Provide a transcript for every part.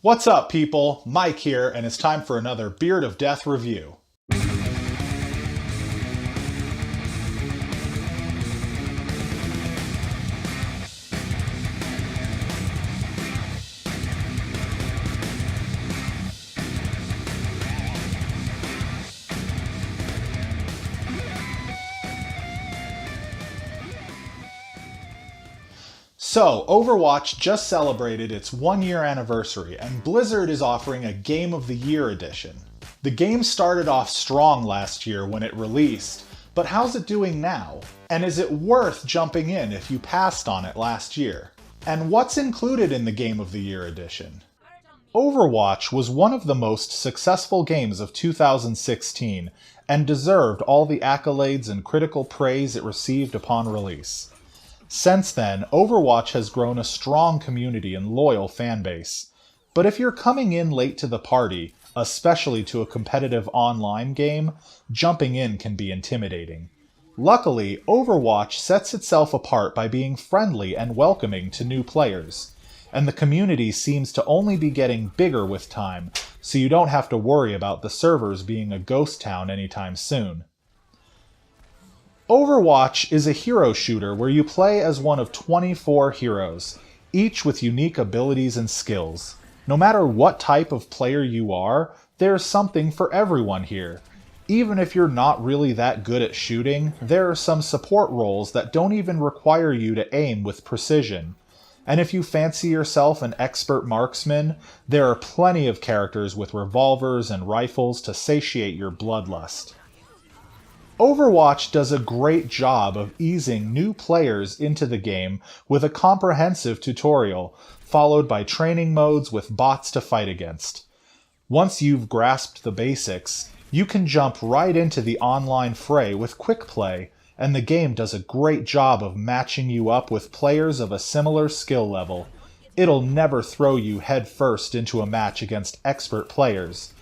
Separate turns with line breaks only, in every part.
What's up, people? Mike here, and it's time for another Beard of Death review. So, Overwatch just celebrated its 1 year anniversary, and Blizzard is offering a Game of the Year edition. The game started off strong last year when it released, but how's it doing now? And is it worth jumping in if you passed on it last year? And what's included in the Game of the Year edition? Overwatch was one of the most successful games of 2016 and deserved all the accolades and critical praise it received upon release. Since then, Overwatch has grown a strong community and loyal fanbase. But if you're coming in late to the party, especially to a competitive online game, jumping in can be intimidating. Luckily, Overwatch sets itself apart by being friendly and welcoming to new players, and the community seems to only be getting bigger with time, so you don't have to worry about the servers being a ghost town anytime soon. Overwatch is a hero shooter where you play as one of 24 heroes, each with unique abilities and skills. No matter what type of player you are, there's something for everyone here. Even if you're not really that good at shooting, there are some support roles that don't even require you to aim with precision. And if you fancy yourself an expert marksman, there are plenty of characters with revolvers and rifles to satiate your bloodlust. Overwatch does a great job of easing new players into the game with a comprehensive tutorial, followed by training modes with bots to fight against. Once you've grasped the basics, you can jump right into the online fray with quick play, and the game does a great job of matching you up with players of a similar skill level. It'll never throw you headfirst into a match against expert players.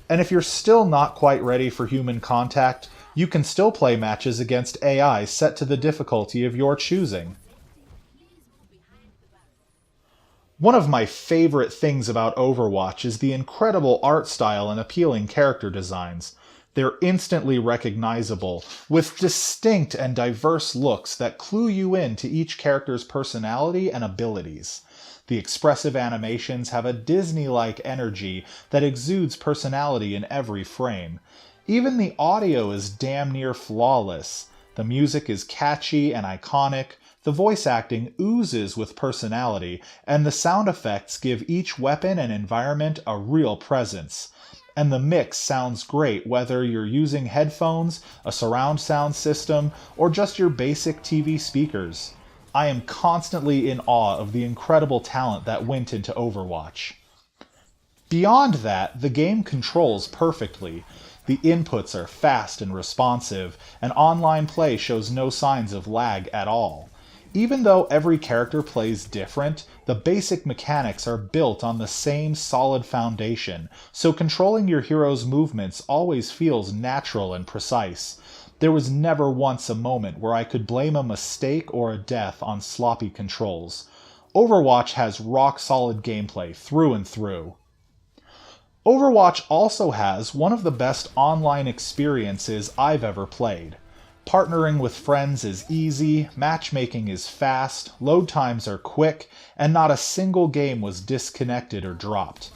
And if you're still not quite ready for human contact, you can still play matches against AI set to the difficulty of your choosing. One of my favorite things about Overwatch is the incredible art style and appealing character designs. They're instantly recognizable, with distinct and diverse looks that clue you in to each character's personality and abilities. The expressive animations have a Disney-like energy that exudes personality in every frame. Even the audio is damn near flawless. The music is catchy and iconic, the voice acting oozes with personality, and the sound effects give each weapon and environment a real presence. And the mix sounds great whether you're using headphones, a surround sound system, or just your basic TV speakers. I am constantly in awe of the incredible talent that went into Overwatch. Beyond that, the game controls perfectly. The inputs are fast and responsive, and online play shows no signs of lag at all. Even though every character plays different, the basic mechanics are built on the same solid foundation, so controlling your hero's movements always feels natural and precise. There was never once a moment where I could blame a mistake or a death on sloppy controls. Overwatch has rock-solid gameplay through and through. Overwatch also has one of the best online experiences I've ever played. Partnering with friends is easy, matchmaking is fast, load times are quick, and not a single game was disconnected or dropped.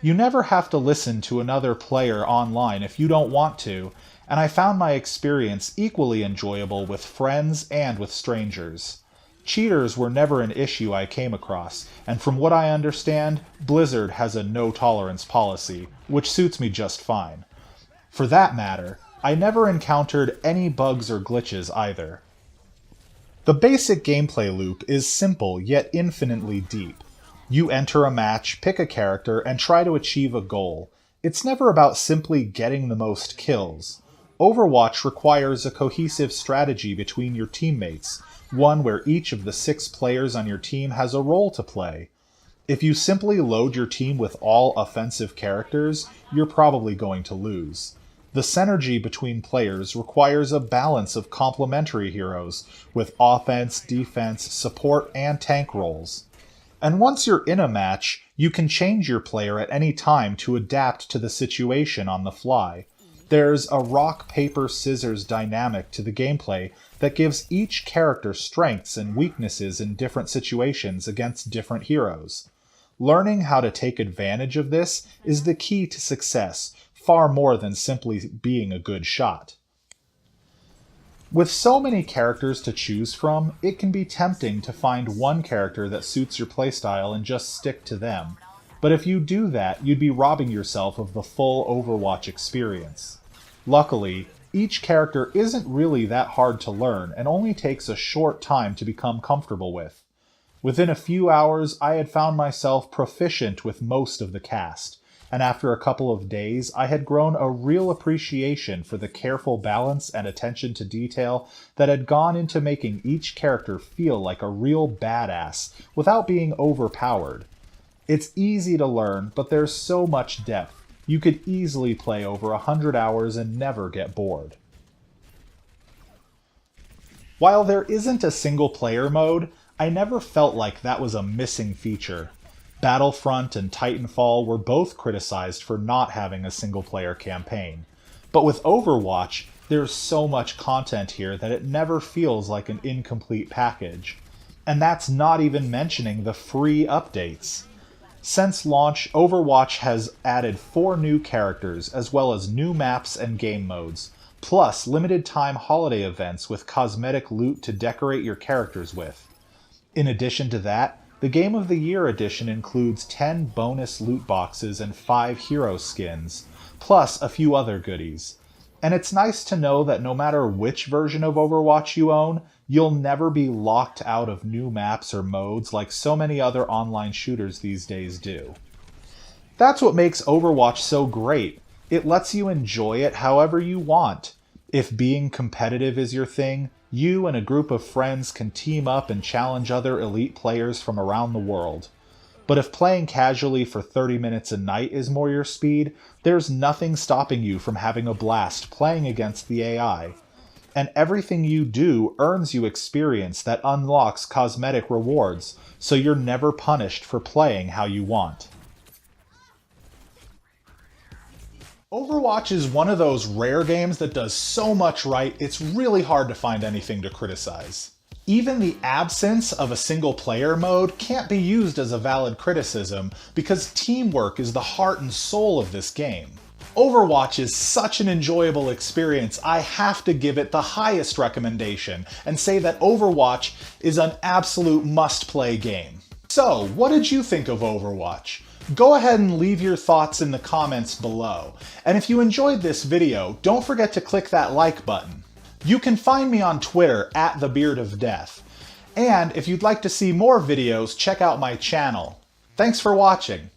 You never have to listen to another player online if you don't want to, and I found my experience equally enjoyable with friends and with strangers. Cheaters were never an issue I came across, and from what I understand, Blizzard has a no-tolerance policy, which suits me just fine. For that matter, I never encountered any bugs or glitches either. The basic gameplay loop is simple yet infinitely deep. You enter a match, pick a character, and try to achieve a goal. It's never about simply getting the most kills. Overwatch requires a cohesive strategy between your teammates, one where each of the 6 players on your team has a role to play. If you simply load your team with all offensive characters, you're probably going to lose. The synergy between players requires a balance of complementary heroes, with offense, defense, support, and tank roles. And once you're in a match, you can change your player at any time to adapt to the situation on the fly. There's a rock, paper, scissors dynamic to the gameplay that gives each character strengths and weaknesses in different situations against different heroes. Learning how to take advantage of this is the key to success, far more than simply being a good shot. With so many characters to choose from, it can be tempting to find one character that suits your playstyle and just stick to them. But if you do that, you'd be robbing yourself of the full Overwatch experience. Luckily, each character isn't really that hard to learn and only takes a short time to become comfortable with. Within a few hours, I had found myself proficient with most of the cast, and after a couple of days, I had grown a real appreciation for the careful balance and attention to detail that had gone into making each character feel like a real badass without being overpowered. It's easy to learn, but there's so much depth. You could easily play over 100 hours and never get bored. While there isn't a single player mode, I never felt like that was a missing feature. Battlefront and Titanfall were both criticized for not having a single-player campaign. But with Overwatch, there's so much content here that it never feels like an incomplete package. And that's not even mentioning the free updates. Since launch, Overwatch has added 4 new characters, as well as new maps and game modes, plus limited-time holiday events with cosmetic loot to decorate your characters with. In addition to that, the Game of the Year edition includes 10 bonus loot boxes and 5 hero skins, plus a few other goodies. And it's nice to know that no matter which version of Overwatch you own, you'll never be locked out of new maps or modes like so many other online shooters these days do. That's what makes Overwatch so great. It lets you enjoy it however you want. If being competitive is your thing, you and a group of friends can team up and challenge other elite players from around the world. But if playing casually for 30 minutes a night is more your speed, there's nothing stopping you from having a blast playing against the AI. And everything you do earns you experience that unlocks cosmetic rewards, so you're never punished for playing how you want. Overwatch is one of those rare games that does so much right, it's really hard to find anything to criticize. Even the absence of a single-player mode can't be used as a valid criticism because teamwork is the heart and soul of this game. Overwatch is such an enjoyable experience, I have to give it the highest recommendation and say that Overwatch is an absolute must-play game. So, what did you think of Overwatch? Go ahead and leave your thoughts in the comments below. And if you enjoyed this video, don't forget to click that like button. You can find me on Twitter @TheBeardOfDeath. And if you'd like to see more videos, check out my channel. Thanks for watching.